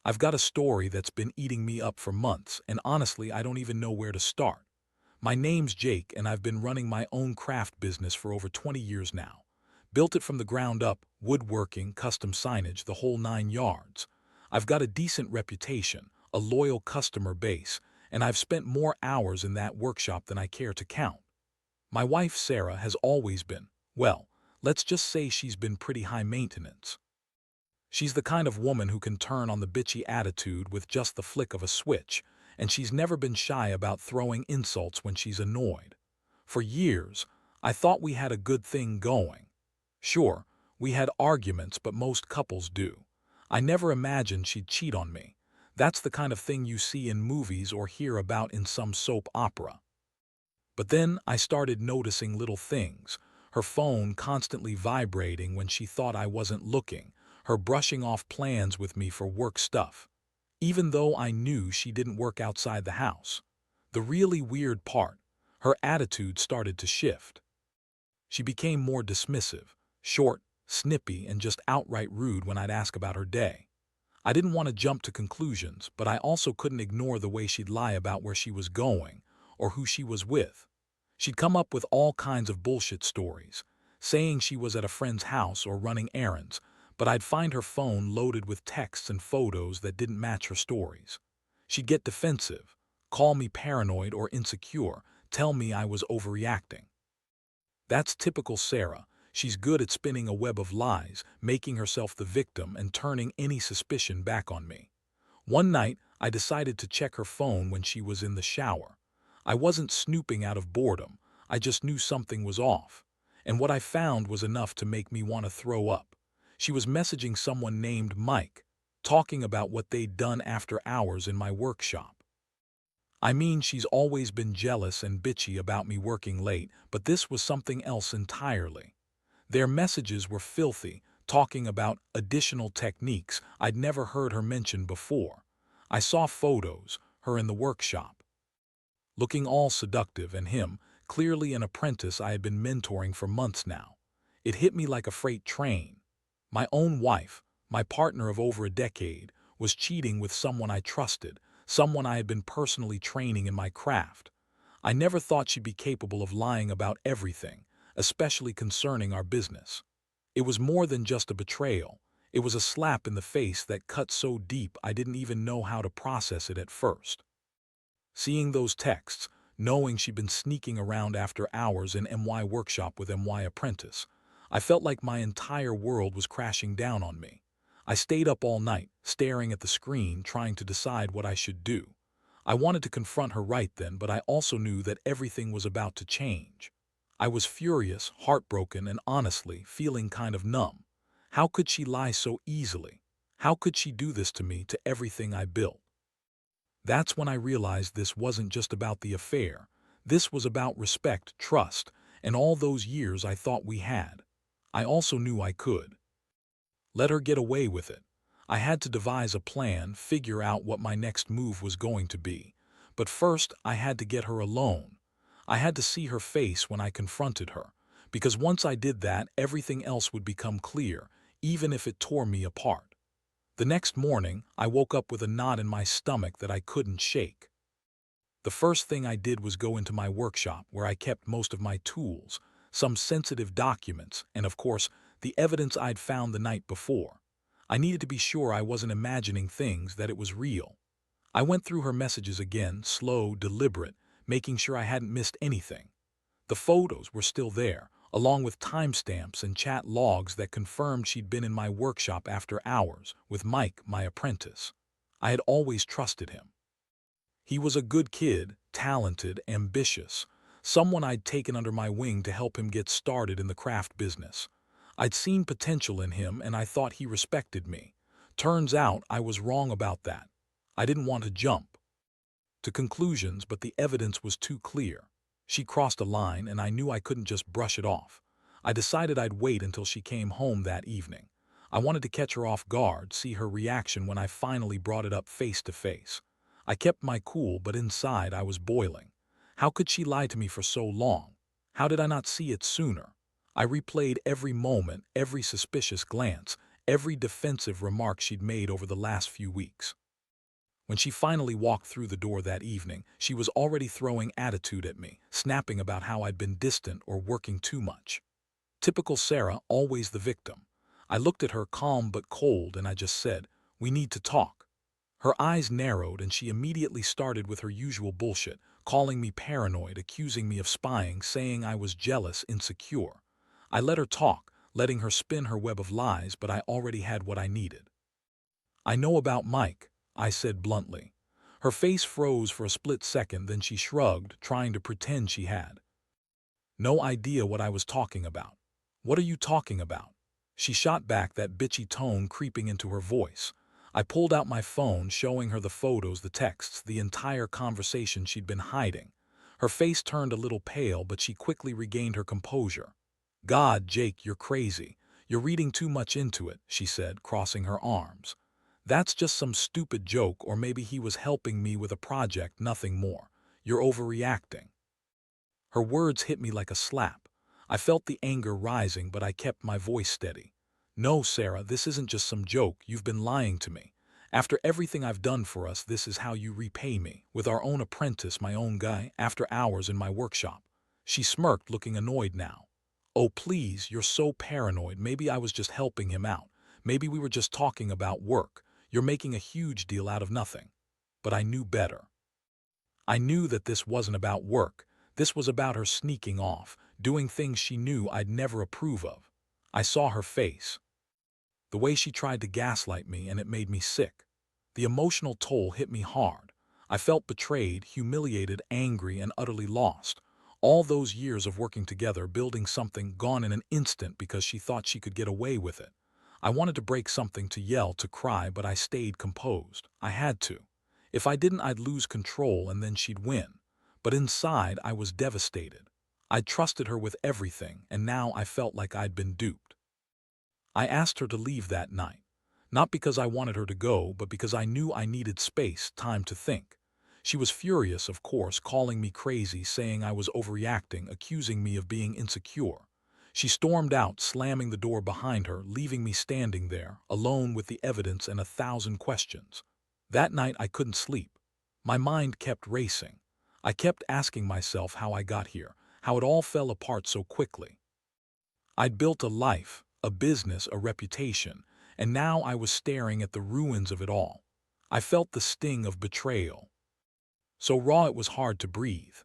I've got a story that's been eating me up for months, and honestly, I don't even know where to start. My name's Jake, and I've been running my own craft business for over 20 years now. Built it from the ground up, woodworking, custom signage, the whole 9 yards. I've got a decent reputation, a loyal customer base, and I've spent more hours in that workshop than I care to count. My wife, Sarah, has always been, well, let's just say she's been pretty high maintenance. She's the kind of woman who can turn on the bitchy attitude with just the flick of a switch, and she's never been shy about throwing insults when she's annoyed. For years, I thought we had a good thing going. Sure, we had arguments, but most couples do. I never imagined she'd cheat on me. That's the kind of thing you see in movies or hear about in some soap opera. But then I started noticing little things. Her phone constantly vibrating when she thought I wasn't looking, her brushing off plans with me for work stuff, even though I knew she didn't work outside the house. The really weird part, her attitude started to shift. She became more dismissive, short, snippy, and just outright rude when I'd ask about her day. I didn't want to jump to conclusions, but I also couldn't ignore the way she'd lie about where she was going or who she was with. She'd come up with all kinds of bullshit stories, saying she was at a friend's house or running errands, but I'd find her phone loaded with texts and photos that didn't match her stories. She'd get defensive, call me paranoid or insecure, tell me I was overreacting. That's typical Sarah. She's good at spinning a web of lies, making herself the victim and turning any suspicion back on me. One night, I decided to check her phone when she was in the shower. I wasn't snooping out of boredom, I just knew something was off. And what I found was enough to make me want to throw up. She was messaging someone named Mike, talking about what they'd done after hours in my workshop. I mean, she's always been jealous and bitchy about me working late, but this was something else entirely. Their messages were filthy, talking about additional techniques I'd never heard her mention before. I saw photos, her in the workshop, looking all seductive, and him, clearly an apprentice I had been mentoring for months now. It hit me like a freight train. My own wife, my partner of over a decade, was cheating with someone I trusted, someone I had been personally training in my craft. I never thought she'd be capable of lying about everything, especially concerning our business. It was more than just a betrayal. It was a slap in the face that cut so deep I didn't even know how to process it at first. Seeing those texts, knowing she'd been sneaking around after hours in MY workshop with MY apprentice, I felt like my entire world was crashing down on me. I stayed up all night, staring at the screen, trying to decide what I should do. I wanted to confront her right then, but I also knew that everything was about to change. I was furious, heartbroken, and honestly feeling kind of numb. How could she lie so easily? How could she do this to me, to everything I built? That's when I realized this wasn't just about the affair. This was about respect, trust, and all those years I thought we had. I also knew I could let her get away with it. I had to devise a plan, figure out what my next move was going to be. But first, I had to get her alone. I had to see her face when I confronted her, because once I did that, everything else would become clear, even if it tore me apart. The next morning, I woke up with a knot in my stomach that I couldn't shake. The first thing I did was go into my workshop, where I kept most of my tools, some sensitive documents, and of course, the evidence I'd found the night before. I needed to be sure I wasn't imagining things, that it was real. I went through her messages again, slow, deliberate, making sure I hadn't missed anything. The photos were still there, along with timestamps and chat logs that confirmed she'd been in my workshop after hours with Mike, my apprentice. I had always trusted him. He was a good kid, talented, ambitious, someone I'd taken under my wing to help him get started in the craft business. I'd seen potential in him, and I thought he respected me. Turns out I was wrong about that. I didn't want to jump to conclusions, but the evidence was too clear. She crossed a line, and I knew I couldn't just brush it off. I decided I'd wait until she came home that evening. I wanted to catch her off guard, see her reaction when I finally brought it up face to face. I kept my cool, but inside I was boiling. How could she lie to me for so long? How did I not see it sooner? I replayed every moment, every suspicious glance, every defensive remark she'd made over the last few weeks. When she finally walked through the door that evening, she was already throwing attitude at me, snapping about how I'd been distant or working too much. Typical Sarah, always the victim. I looked at her calm but cold and I just said, "We need to talk." Her eyes narrowed and she immediately started with her usual bullshit, calling me paranoid, accusing me of spying, saying I was jealous, insecure. I let her talk, letting her spin her web of lies, but I already had what I needed. "I know about Mike," I said bluntly. Her face froze for a split second, then she shrugged, trying to pretend she had no idea what I was talking about. "What are you talking about?" She shot back, that bitchy tone creeping into her voice. I pulled out my phone, showing her the photos, the texts, the entire conversation she'd been hiding. Her face turned a little pale, but she quickly regained her composure. "God, Jake, you're crazy. You're reading too much into it," she said, crossing her arms. "That's just some stupid joke, or maybe he was helping me with a project, nothing more. You're overreacting." Her words hit me like a slap. I felt the anger rising, but I kept my voice steady. "No, Sarah, this isn't just some joke. You've been lying to me. After everything I've done for us, this is how you repay me, with our own apprentice, my own guy, after hours in my workshop." She smirked, looking annoyed now. "Oh, please, you're so paranoid. Maybe I was just helping him out. Maybe we were just talking about work. You're making a huge deal out of nothing." But I knew better. I knew that this wasn't about work. This was about her sneaking off, doing things she knew I'd never approve of. I saw her face, the way she tried to gaslight me, and it made me sick. The emotional toll hit me hard. I felt betrayed, humiliated, angry, and utterly lost. All those years of working together, building something, gone in an instant because she thought she could get away with it. I wanted to break something, to yell, to cry, but I stayed composed. I had to. If I didn't, I'd lose control and then she'd win. But inside, I was devastated. I'd trusted her with everything, and now I felt like I'd been duped. I asked her to leave that night. Not because I wanted her to go, but because I knew I needed space, time to think. She was furious, of course, calling me crazy, saying I was overreacting, accusing me of being insecure. She stormed out, slamming the door behind her, leaving me standing there, alone with the evidence and 1,000 questions. That night I couldn't sleep. My mind kept racing. I kept asking myself how I got here, how it all fell apart so quickly. I'd built a life, a business, a reputation, and now I was staring at the ruins of it all. I felt the sting of betrayal. So raw it was hard to breathe.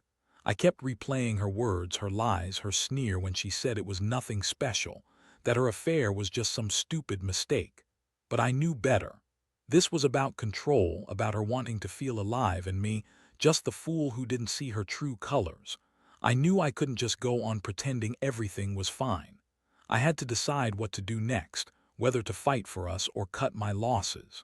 I kept replaying her words, her lies, her sneer when she said it was nothing special, that her affair was just some stupid mistake. But I knew better. This was about control, about her wanting to feel alive, and me, just the fool who didn't see her true colors. I knew I couldn't just go on pretending everything was fine. I had to decide what to do next, whether to fight for us or cut my losses.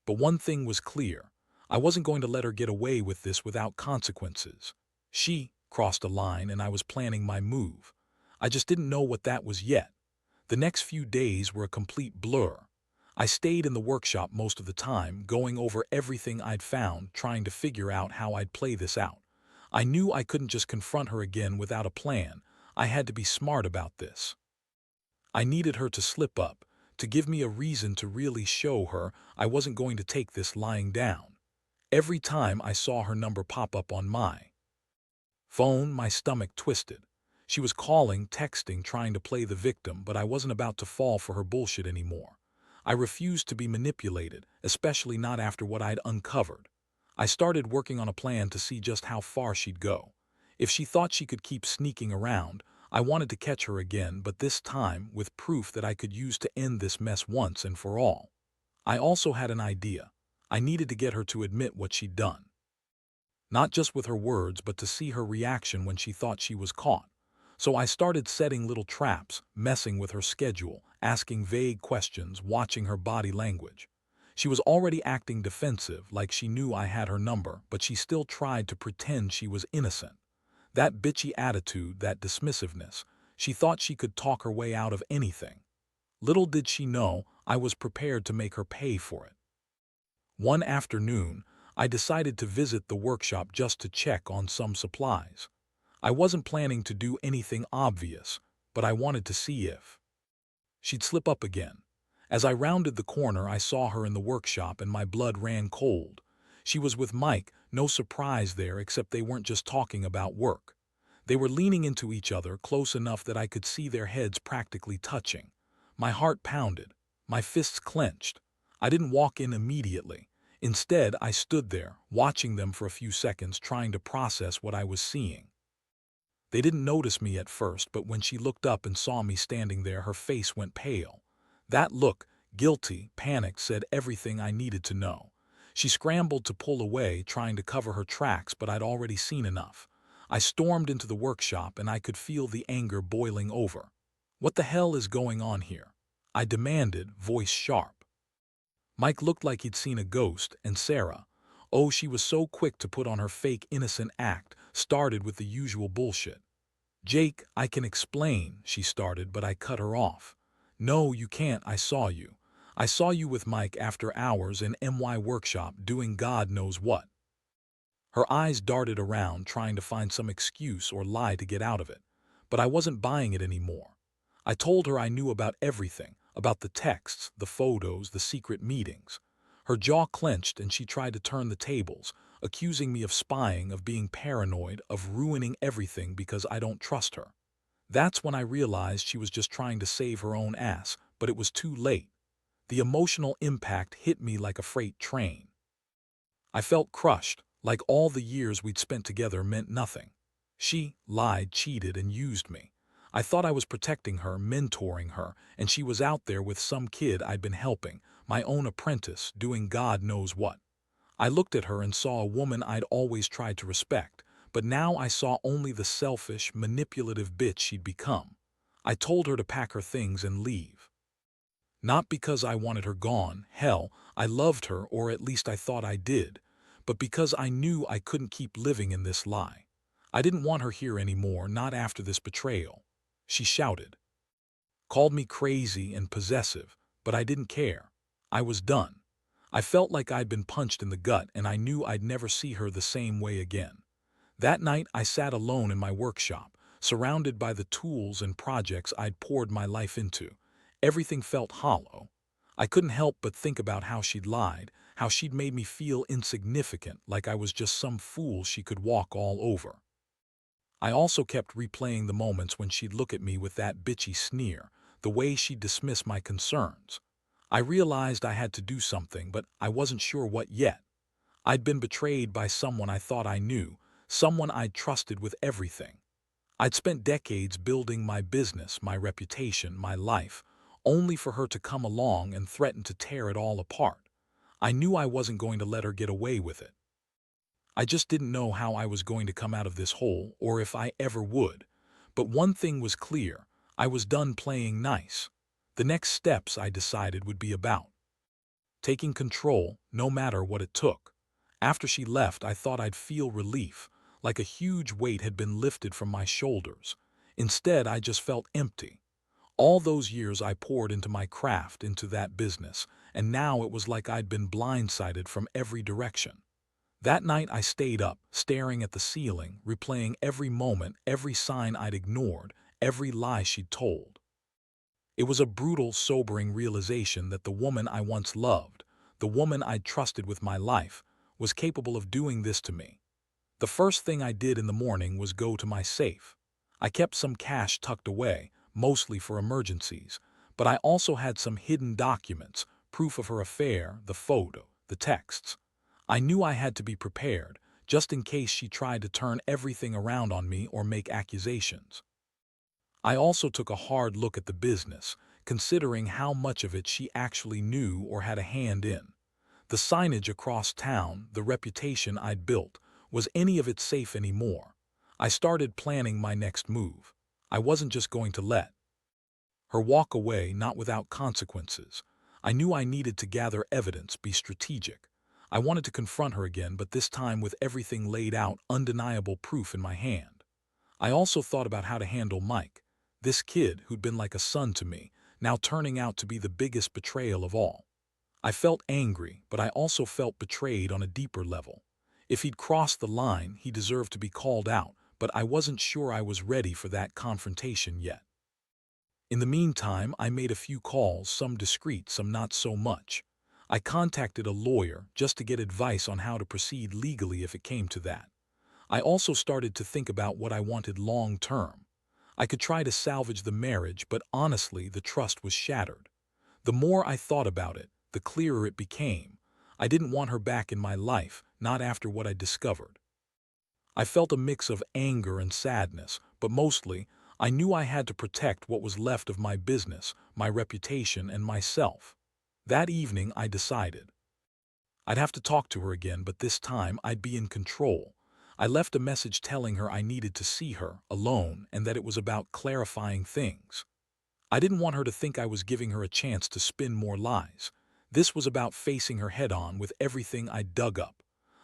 But one thing was clear. I wasn't going to let her get away with this without consequences. She crossed a line and I was planning my move. I just didn't know what that was yet. The next few days were a complete blur. I stayed in the workshop most of the time, going over everything I'd found, trying to figure out how I'd play this out. I knew I couldn't just confront her again without a plan. I had to be smart about this. I needed her to slip up, to give me a reason to really show her I wasn't going to take this lying down. Every time I saw her number pop up on my phone, my stomach twisted. She was calling, texting, trying to play the victim, but I wasn't about to fall for her bullshit anymore. I refused to be manipulated, especially not after what I'd uncovered. I started working on a plan to see just how far she'd go. If she thought she could keep sneaking around, I wanted to catch her again, but this time with proof that I could use to end this mess once and for all. I also had an idea. I needed to get her to admit what she'd done. Not just with her words, but to see her reaction when she thought she was caught. So I started setting little traps, messing with her schedule, asking vague questions, watching her body language. She was already acting defensive, like she knew I had her number, but she still tried to pretend she was innocent. That bitchy attitude, that dismissiveness, she thought she could talk her way out of anything. Little did she know I was prepared to make her pay for it. One afternoon, I decided to visit the workshop just to check on some supplies. I wasn't planning to do anything obvious, but I wanted to see if she'd slip up again. As I rounded the corner, I saw her in the workshop and my blood ran cold. She was with Mike, no surprise there except they weren't just talking about work. They were leaning into each other close enough that I could see their heads practically touching. My heart pounded. My fists clenched. I didn't walk in immediately. Instead, I stood there, watching them for a few seconds, trying to process what I was seeing. They didn't notice me at first, but when she looked up and saw me standing there, her face went pale. That look, guilty, panicked, said everything I needed to know. She scrambled to pull away, trying to cover her tracks, but I'd already seen enough. I stormed into the workshop and I could feel the anger boiling over. "What the hell is going on here?" I demanded, voice sharp. Mike looked like he'd seen a ghost, and Sarah, oh, she was so quick to put on her fake innocent act, started with the usual bullshit. "Jake, I can explain," she started, but I cut her off. "No, you can't. I saw you. I saw you with Mike after hours in MY workshop doing God knows what." Her eyes darted around, trying to find some excuse or lie to get out of it. But I wasn't buying it anymore. I told her I knew about everything, about the texts, the photos, the secret meetings. Her jaw clenched and she tried to turn the tables, accusing me of spying, of being paranoid, of ruining everything because I don't trust her. That's when I realized she was just trying to save her own ass, but it was too late. The emotional impact hit me like a freight train. I felt crushed, like all the years we'd spent together meant nothing. She lied, cheated, and used me. I thought I was protecting her, mentoring her, and she was out there with some kid I'd been helping, my own apprentice, doing God knows what. I looked at her and saw a woman I'd always tried to respect, but now I saw only the selfish, manipulative bitch she'd become. I told her to pack her things and leave. Not because I wanted her gone, hell, I loved her, or at least I thought I did, but because I knew I couldn't keep living in this lie. I didn't want her here anymore, not after this betrayal. She shouted, called me crazy and possessive, but I didn't care. I was done. I felt like I'd been punched in the gut, and I knew I'd never see her the same way again. That night, I sat alone in my workshop, surrounded by the tools and projects I'd poured my life into. Everything felt hollow. I couldn't help but think about how she'd lied, how she'd made me feel insignificant, like I was just some fool she could walk all over. I also kept replaying the moments when she'd look at me with that bitchy sneer, the way she'd dismiss my concerns. I realized I had to do something, but I wasn't sure what yet. I'd been betrayed by someone I thought I knew, someone I'd trusted with everything. I'd spent decades building my business, my reputation, my life, only for her to come along and threaten to tear it all apart. I knew I wasn't going to let her get away with it. I just didn't know how I was going to come out of this hole, or if I ever would. But one thing was clear: I was done playing nice. The next steps, I decided, would be about taking control, no matter what it took. After she left, I thought I'd feel relief, like a huge weight had been lifted from my shoulders. Instead, I just felt empty. All those years I poured into my craft, into that business, and now it was like I'd been blindsided from every direction. That night I stayed up, staring at the ceiling, replaying every moment, every sign I'd ignored, every lie she'd told. It was a brutal, sobering realization that the woman I once loved, the woman I'd trusted with my life, was capable of doing this to me. The first thing I did in the morning was go to my safe. I kept some cash tucked away, mostly for emergencies, but I also had some hidden documents, proof of her affair, the photo, the texts. I knew I had to be prepared, just in case she tried to turn everything around on me or make accusations. I also took a hard look at the business, considering how much of it she actually knew or had a hand in. The signage across town, the reputation I'd built, was any of it safe anymore? I started planning my next move. I wasn't just going to let her walk away, not without consequences. I knew I needed to gather evidence, be strategic. I wanted to confront her again, but this time with everything laid out, undeniable proof in my hand. I also thought about how to handle Mike, this kid who'd been like a son to me, now turning out to be the biggest betrayal of all. I felt angry, but I also felt betrayed on a deeper level. If he'd crossed the line, he deserved to be called out, but I wasn't sure I was ready for that confrontation yet. In the meantime, I made a few calls, some discreet, some not so much. I contacted a lawyer just to get advice on how to proceed legally if it came to that. I also started to think about what I wanted long term. I could try to salvage the marriage, but honestly, the trust was shattered. The more I thought about it, the clearer it became. I didn't want her back in my life, not after what I discovered. I felt a mix of anger and sadness, but mostly, I knew I had to protect what was left of my business, my reputation, and myself. That evening, I decided I'd have to talk to her again, but this time I'd be in control. I left a message telling her I needed to see her, alone, and that it was about clarifying things. I didn't want her to think I was giving her a chance to spin more lies. This was about facing her head-on with everything I'd dug up.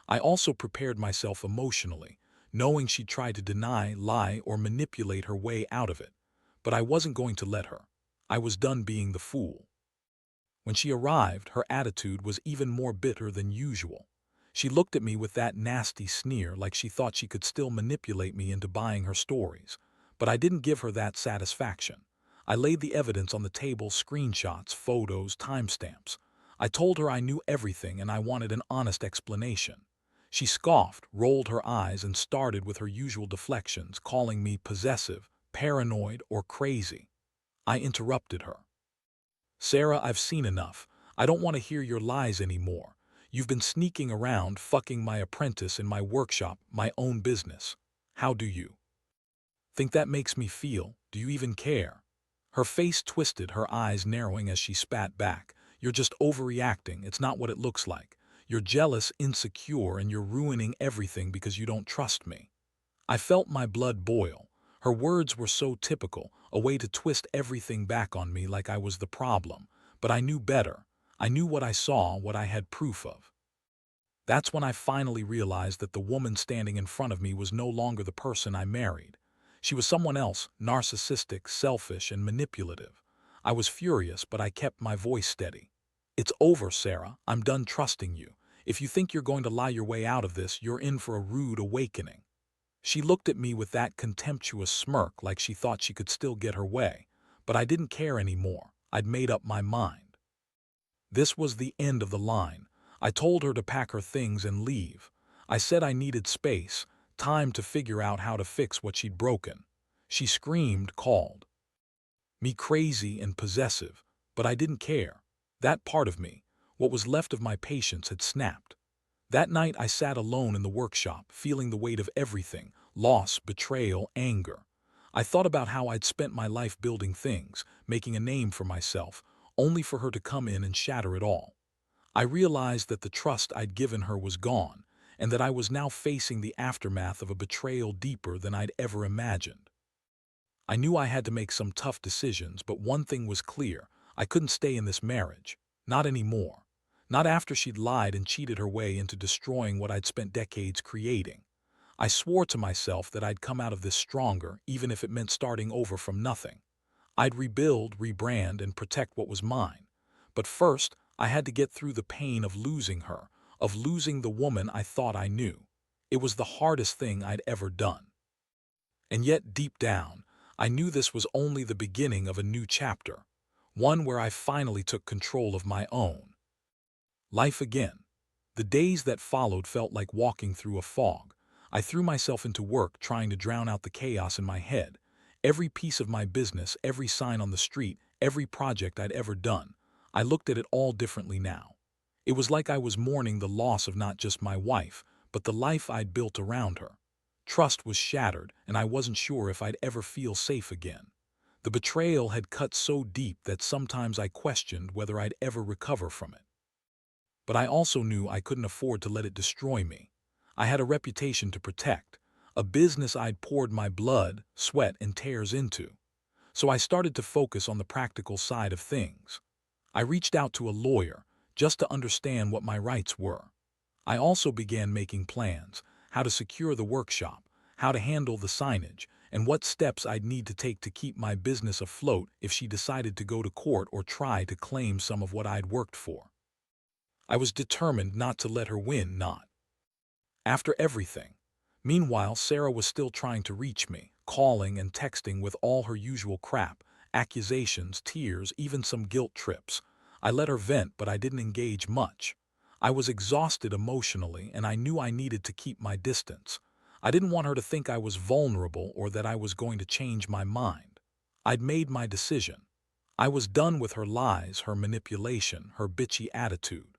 I also prepared myself emotionally, knowing she'd try to deny, lie, or manipulate her way out of it. But I wasn't going to let her. I was done being the fool. When she arrived, her attitude was even more bitter than usual. She looked at me with that nasty sneer, like she thought she could still manipulate me into buying her stories. But I didn't give her that satisfaction. I laid the evidence on the table: screenshots, photos, timestamps. I told her I knew everything and I wanted an honest explanation. She scoffed, rolled her eyes, and started with her usual deflections, calling me possessive, paranoid, or crazy. I interrupted her. "Sarah, I've seen enough. I don't want to hear your lies anymore. You've been sneaking around, fucking my apprentice in my workshop, my own business. How do you think that makes me feel? Do you even care?" Her face twisted, her eyes narrowing as she spat back. "You're just overreacting. It's not what it looks like. You're jealous, insecure, and you're ruining everything because you don't trust me." I felt my blood boil. Her words were so typical, a way to twist everything back on me like I was the problem. But I knew better. I knew what I saw, what I had proof of. That's when I finally realized that the woman standing in front of me was no longer the person I married. She was someone else, narcissistic, selfish, and manipulative. I was furious, but I kept my voice steady. "It's over, Sarah. I'm done trusting you. If you think you're going to lie your way out of this, you're in for a rude awakening." She looked at me with that contemptuous smirk, like she thought she could still get her way. But I didn't care anymore. I'd made up my mind. This was the end of the line. I told her to pack her things and leave. I said I needed space, time to figure out how to fix what she'd broken. She screamed, called me crazy and possessive, but I didn't care. That part of me, what was left of my patience, had snapped. That night I sat alone in the workshop, feeling the weight of everything: loss, betrayal, anger. I thought about how I'd spent my life building things, making a name for myself, only for her to come in and shatter it all. I realized that the trust I'd given her was gone, and that I was now facing the aftermath of a betrayal deeper than I'd ever imagined. I knew I had to make some tough decisions, but one thing was clear: I couldn't stay in this marriage. Not anymore. Not after she'd lied and cheated her way into destroying what I'd spent decades creating. I swore to myself that I'd come out of this stronger, even if it meant starting over from nothing. I'd rebuild, rebrand, and protect what was mine. But first, I had to get through the pain of losing her, of losing the woman I thought I knew. It was the hardest thing I'd ever done. And yet, deep down, I knew this was only the beginning of a new chapter, one where I finally took control of my own life again. The days that followed felt like walking through a fog. I threw myself into work, trying to drown out the chaos in my head. Every piece of my business, every sign on the street, every project I'd ever done, I looked at it all differently now. It was like I was mourning the loss of not just my wife, but the life I'd built around her. Trust was shattered, and I wasn't sure if I'd ever feel safe again. The betrayal had cut so deep that sometimes I questioned whether I'd ever recover from it. But I also knew I couldn't afford to let it destroy me. I had a reputation to protect, a business I'd poured my blood, sweat, and tears into. So I started to focus on the practical side of things. I reached out to a lawyer just to understand what my rights were. I also began making plans: how to secure the workshop, how to handle the signage, and what steps I'd need to take to keep my business afloat if she decided to go to court or try to claim some of what I'd worked for. I was determined not to let her win, not after everything. Meanwhile, Sarah was still trying to reach me, calling and texting with all her usual crap, Accusations, tears, even some guilt trips. I let her vent, but I didn't engage much. I was exhausted emotionally, and I knew I needed to keep my distance. I didn't want her to think I was vulnerable or that I was going to change my mind. I'd made my decision. I was done with her lies, her manipulation, her bitchy attitude.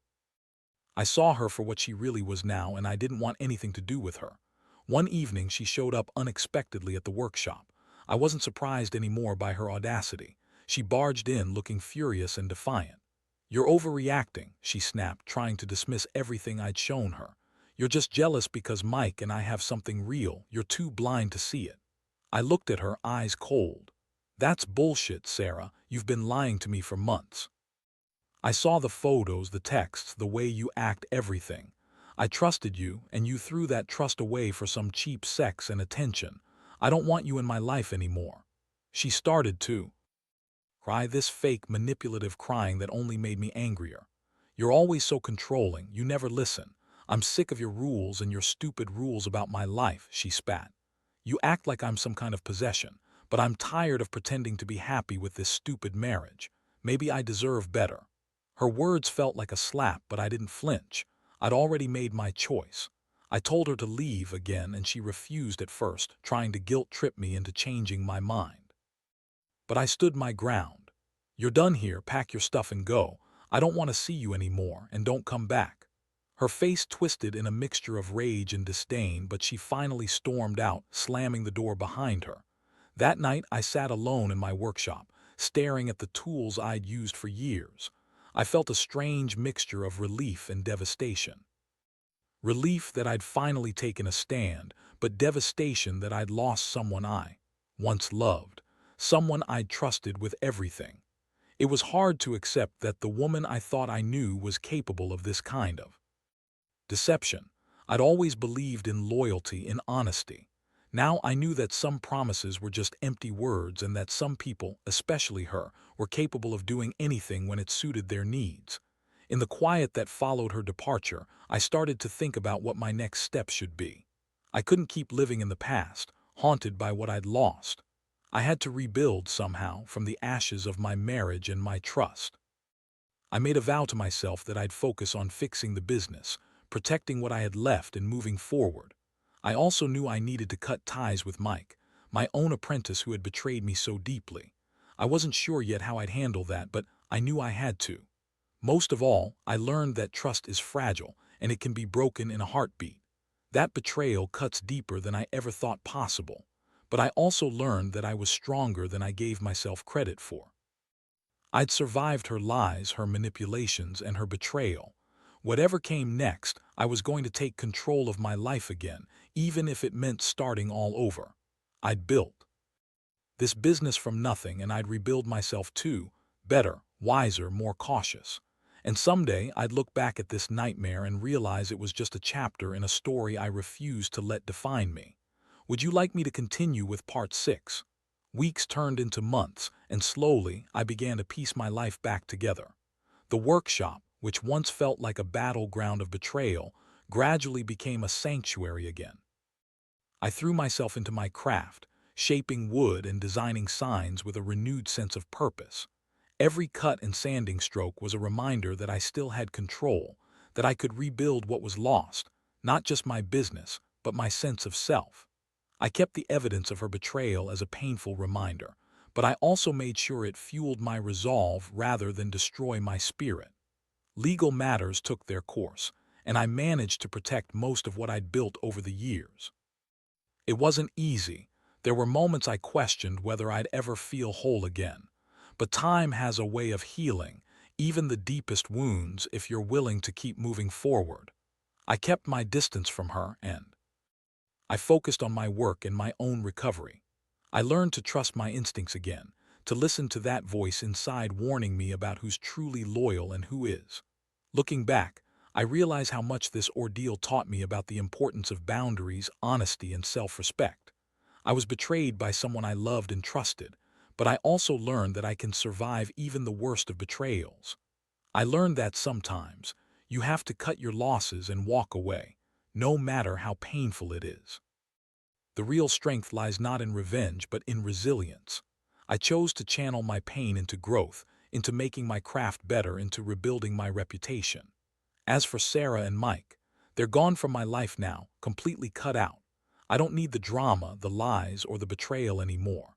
I saw her for what she really was now, and I didn't want anything to do with her. One evening, she showed up unexpectedly at the workshop. I wasn't surprised anymore by her audacity. She barged in, looking furious and defiant. "You're overreacting," she snapped, trying to dismiss everything I'd shown her. "You're just jealous because Mike and I have something real. You're too blind to see it." I looked at her, eyes cold. "That's bullshit, Sarah. You've been lying to me for months. I saw the photos, the texts, the way you act, everything. I trusted you, and you threw that trust away for some cheap sex and attention. I don't want you in my life anymore." She started to cry, this fake, manipulative crying that only made me angrier. "You're always so controlling, you never listen. I'm sick of your rules and your stupid rules about my life," she spat. "You act like I'm some kind of possession, but I'm tired of pretending to be happy with this stupid marriage. Maybe I deserve better." Her words felt like a slap, but I didn't flinch. I'd already made my choice. I told her to leave again, and she refused at first, trying to guilt-trip me into changing my mind. But I stood my ground. "You're done here, pack your stuff and go. I don't want to see you anymore, and don't come back." Her face twisted in a mixture of rage and disdain, but she finally stormed out, slamming the door behind her. That night, I sat alone in my workshop, staring at the tools I'd used for years. I felt a strange mixture of relief and devastation. Relief that I'd finally taken a stand, but devastation that I'd lost someone I once loved, someone I'd trusted with everything. It was hard to accept that the woman I thought I knew was capable of this kind of deception. I'd always believed in loyalty, in honesty. Now I knew that some promises were just empty words and that some people, especially her, were capable of doing anything when it suited their needs. In the quiet that followed her departure, I started to think about what my next step should be. I couldn't keep living in the past, haunted by what I'd lost. I had to rebuild somehow from the ashes of my marriage and my trust. I made a vow to myself that I'd focus on fixing the business, protecting what I had left and moving forward. I also knew I needed to cut ties with Mike, my own apprentice who had betrayed me so deeply. I wasn't sure yet how I'd handle that, but I knew I had to. Most of all, I learned that trust is fragile and it can be broken in a heartbeat. That betrayal cuts deeper than I ever thought possible. But I also learned that I was stronger than I gave myself credit for. I'd survived her lies, her manipulations, and her betrayal. Whatever came next, I was going to take control of my life again, even if it meant starting all over. I'd built this business from nothing, and I'd rebuild myself too, better, wiser, more cautious. And someday I'd look back at this nightmare and realize it was just a chapter in a story I refused to let define me. Would you like me to continue with part 6? Weeks turned into months, and slowly I began to piece my life back together. The workshop, which once felt like a battleground of betrayal, gradually became a sanctuary again. I threw myself into my craft, shaping wood and designing signs with a renewed sense of purpose. Every cut and sanding stroke was a reminder that I still had control, that I could rebuild what was lost, not just my business, but my sense of self. I kept the evidence of her betrayal as a painful reminder, but I also made sure it fueled my resolve rather than destroy my spirit. Legal matters took their course, and I managed to protect most of what I'd built over the years. It wasn't easy. There were moments I questioned whether I'd ever feel whole again. But time has a way of healing, even the deepest wounds, if you're willing to keep moving forward. I kept my distance from her, and I focused on my work and my own recovery. I learned to trust my instincts again, to listen to that voice inside warning me about who's truly loyal and who is. Looking back, I realize how much this ordeal taught me about the importance of boundaries, honesty, and self-respect. I was betrayed by someone I loved and trusted, but I also learned that I can survive even the worst of betrayals. I learned that sometimes you have to cut your losses and walk away, no matter how painful it is. The real strength lies not in revenge but in resilience. I chose to channel my pain into growth, into making my craft better, into rebuilding my reputation. As for Sarah and Mike, they're gone from my life now, completely cut out. I don't need the drama, the lies, or the betrayal anymore.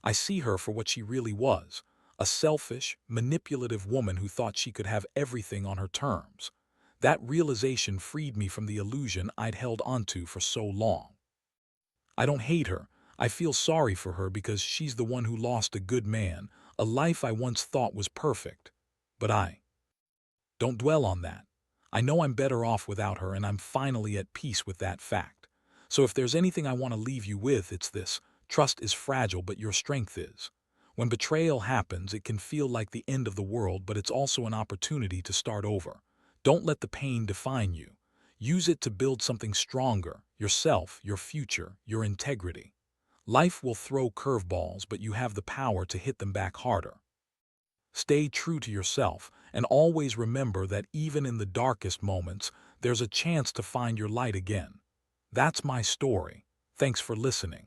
I see her for what she really was, a selfish, manipulative woman who thought she could have everything on her terms. That realization freed me from the illusion I'd held onto for so long. I don't hate her. I feel sorry for her because she's the one who lost a good man, a life I once thought was perfect. But I don't dwell on that. I know I'm better off without her, and I'm finally at peace with that fact. So if there's anything I want to leave you with, it's this: trust is fragile, but your strength is. When betrayal happens, it can feel like the end of the world, but it's also an opportunity to start over. Don't let the pain define you. Use it to build something stronger: yourself, your future, your integrity. Life will throw curveballs, but you have the power to hit them back harder. Stay true to yourself, and always remember that even in the darkest moments, there's a chance to find your light again. That's my story. Thanks for listening.